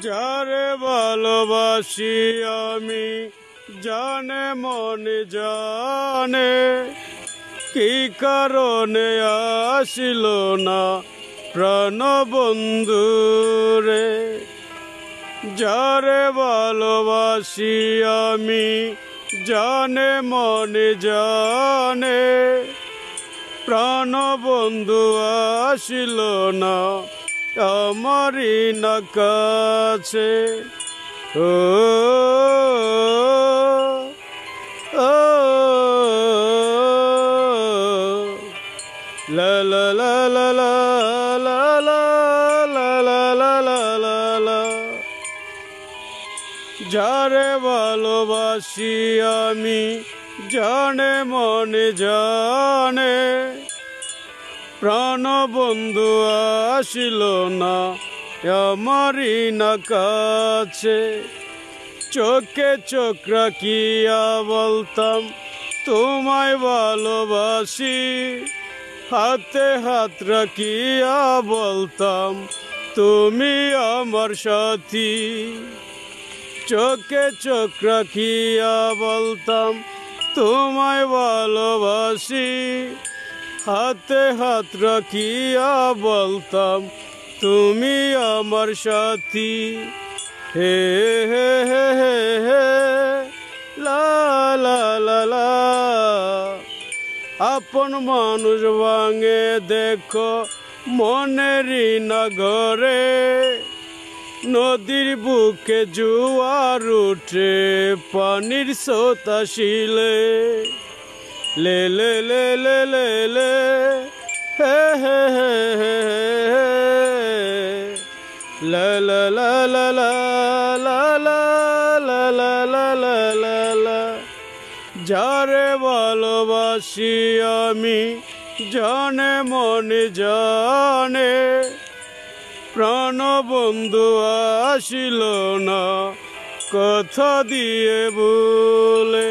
যারে ভালোবাসি আমি জানে মনে জানে, কি কারণে আসিল না প্রাণবন্ধু রে। যারে ভালোবাসি আমি জানে মনে জানে, প্রাণবন্ধু আসিল না আমারই না কাছে। ও ও লা লা লা লা লা লা লা লা লা লা লা লা। যারে ভালোবাসি আমি জানে মনে জানে, প্রাণবন্ধু আসিল না আমারই না কাছে। চোখে চোখ রাখিয়া বলতাম তোমায় ভালোবাসি, হাতে হাত রাখিয়া বলতাম তুমি আমার সাথী। চোখে চোখ রাখিয়া বলতাম তোমায় ভালোবাসি, হাতে হাত রাখিয়া বলতাম তুমি আমার সাথী। হে হে হে হে হে লা লা লা লা। আপন মানুষ ভাঙে দেখো মনেরই না ঘরে, নদীর বুকে জোয়ার উঠে পানির স্রোত আসিলে, লে লে লে লে লে লে হে হে হে হে লা লা লা লা লা লা লা লা লা লা লা লা। যারে ভালোবাসি আমি জানে মনে জানে, প্রাণবন্ধু আসিল না কথা দিয়ে বলে,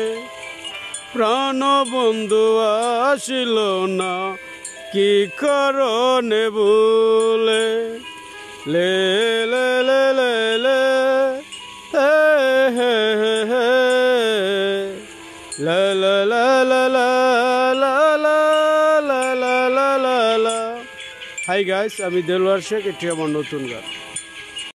প্রাণবন্ধু আসিল না কি কারণে বলে, লে লে লে লে লে হে হে হে হে লা লা লা লা লা লা লা লা লা লা লা। হাই গাইস, আমি দেলোয়ার শেখ, এটি আমার নতুন গান।